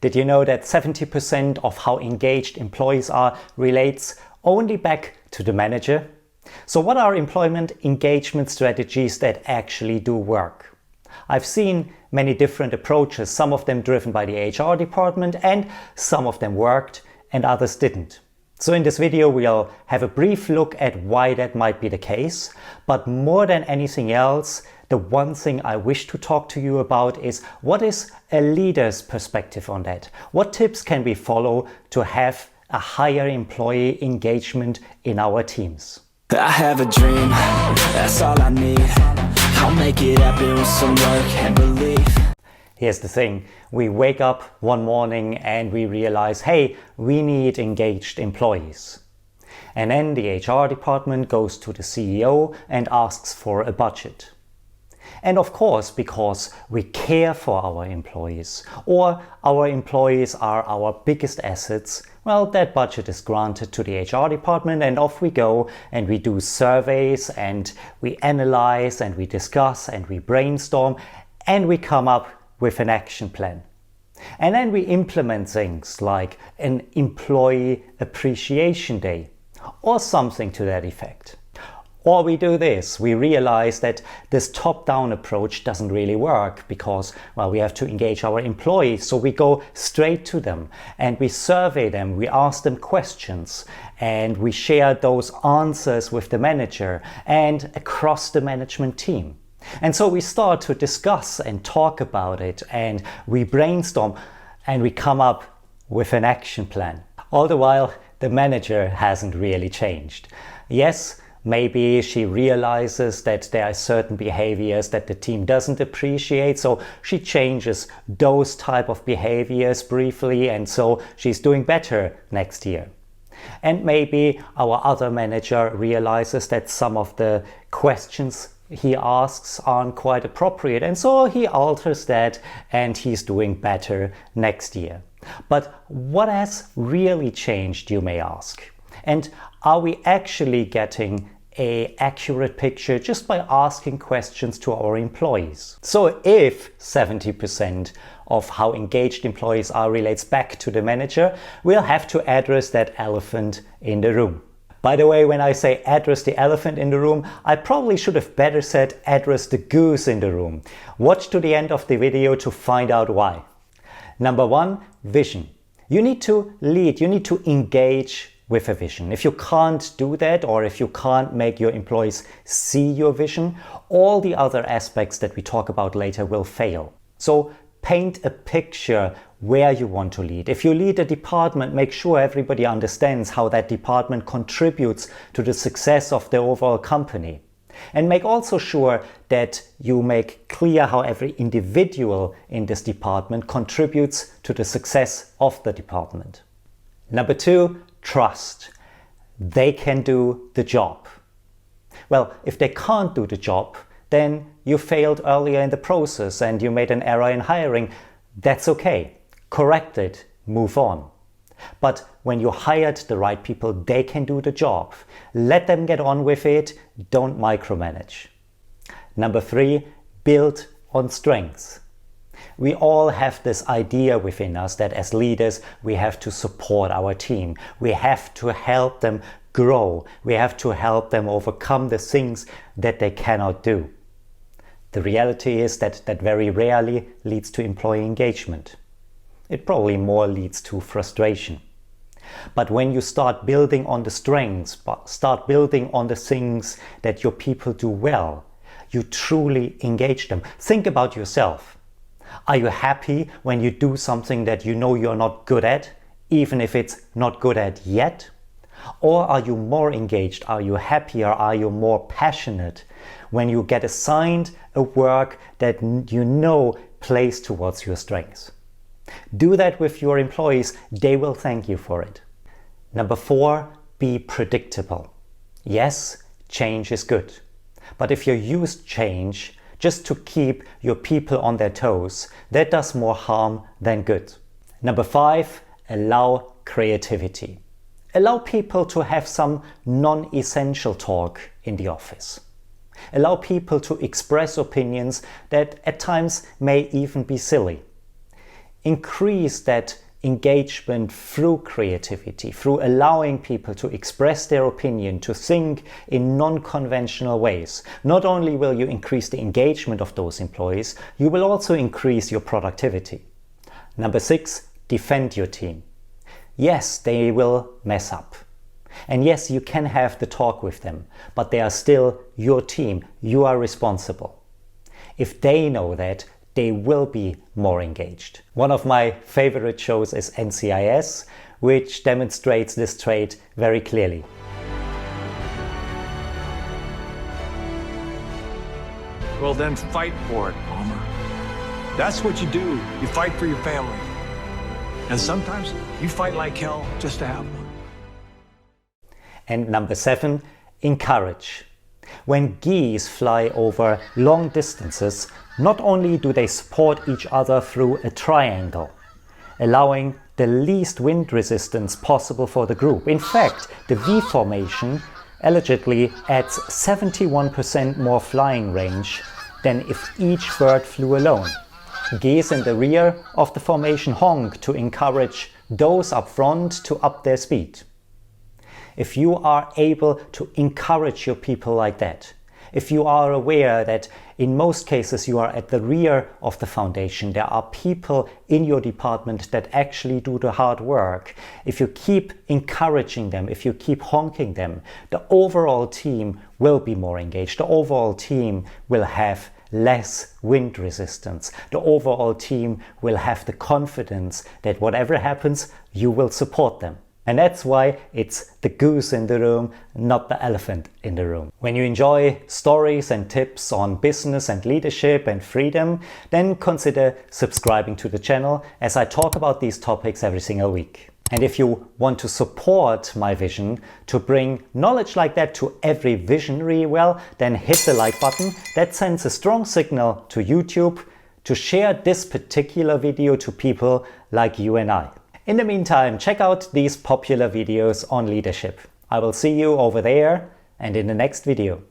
Did you know that 70% of how engaged employees are relates only back to the manager? So what are employment engagement strategies that actually do work? I've seen many different approaches, some of them driven by the HR department, and some of them worked and others didn't. So in this video we'll have a brief look at why that might be the case, but more than anything else, the one thing I wish to talk to you about is what is a leader's perspective on that? What tips can we follow to have a higher employee engagement in our teams? I have a dream, that's all I need. I'll make it happen with some work and belief. Here's the thing, we wake up one morning and we realize, hey, we need engaged employees. And then the HR department goes to the CEO and asks for a budget. And of course, because we care for our employees, or our employees are our biggest assets, well, that budget is granted to the HR department and off we go and we do surveys and we analyze and we discuss and we brainstorm and we come up with an action plan. And then we implement things like an employee appreciation day or something to that effect. Or we do this, we realize that this top-down approach doesn't really work because, well, we have to engage our employees, so we go straight to them and we survey them, we ask them questions and we share those answers with the manager and across the management team. And so we start to discuss and talk about it and we brainstorm and we come up with an action plan. All the while, the manager hasn't really changed. Yes, maybe she realizes that there are certain behaviors that the team doesn't appreciate, so she changes those type of behaviors briefly and so she's doing better next year. And maybe our other manager realizes that some of the questions he asks aren't quite appropriate and so he alters that and he's doing better next year. But what has really changed, you may ask? And are we actually getting an accurate picture just by asking questions to our employees? So if 70% of how engaged employees are relates back to the manager, we'll have to address that elephant in the room. By the way, when I say address the elephant in the room, I probably should have better said address the goose in the room. Watch to the end of the video to find out why. Number one, vision. You need to lead, you need to engage with a vision. If you can't do that, or if you can't make your employees see your vision, all the other aspects that we talk about later will fail. So paint a picture where you want to lead. If you lead a department, make sure everybody understands how that department contributes to the success of the overall company. And make also sure that you make clear how every individual in this department contributes to the success of the department. Number two, trust. They can do the job. Well, if they can't do the job, then you failed earlier in the process and you made an error in hiring. That's okay. Correct it, move on. But when you hired the right people, they can do the job. Let them get on with it, don't micromanage. Number three, build on strengths. We all have this idea within us that as leaders, we have to support our team. We have to help them grow. We have to help them overcome the things that they cannot do. The reality is that very rarely leads to employee engagement. It probably more leads to frustration. But when you start building on the strengths, start building on the things that your people do well, you truly engage them. Think about yourself. Are you happy when you do something that you know you're not good at, even if it's not good at yet? Or are you more engaged? Are you happier? Are you more passionate when you get assigned a work that you know plays towards your strengths? Do that with your employees. They will thank you for it. Number four, be predictable. Yes, change is good. But if you use change just to keep your people on their toes, that does more harm than good. Number five, allow creativity. Allow people to have some non-essential talk in the office. Allow people to express opinions that at times may even be silly. increase that engagement through creativity, through allowing people to express their opinion, to think in non-conventional ways. Not only will you increase the engagement of those employees, you will also increase your productivity. Number 6, defend your team. Yes, they will mess up. And yes, you can have the talk with them, but they are still your team. You are responsible. If they know that, they will be more engaged. One of my favorite shows is NCIS, which demonstrates this trait very clearly. Well, then fight for it, Palmer. That's what you do. You fight for your family. And sometimes you fight like hell just to have one. And number 7, encourage. When geese fly over long distances, not only do they support each other through a triangle, allowing the least wind resistance possible for the group. In fact, the V formation allegedly adds 71% more flying range than if each bird flew alone. Geese in the rear of the formation honk to encourage those up front to up their speed. If you are able to encourage your people like that, if you are aware that in most cases you are at the rear of the foundation, there are people in your department that actually do the hard work, if you keep encouraging them, if you keep honking them, the overall team will be more engaged. The overall team will have less wind resistance. The overall team will have the confidence that whatever happens, you will support them. And that's why it's the goose in the room, not the elephant in the room. When you enjoy stories and tips on business and leadership and freedom, then consider subscribing to the channel as I talk about these topics every single week. And if you want to support my vision to bring knowledge like that to every visionary, well, then hit the like button. That sends a strong signal to YouTube to share this particular video to people like you and I. In the meantime, check out these popular videos on leadership. I will see you over there and in the next video.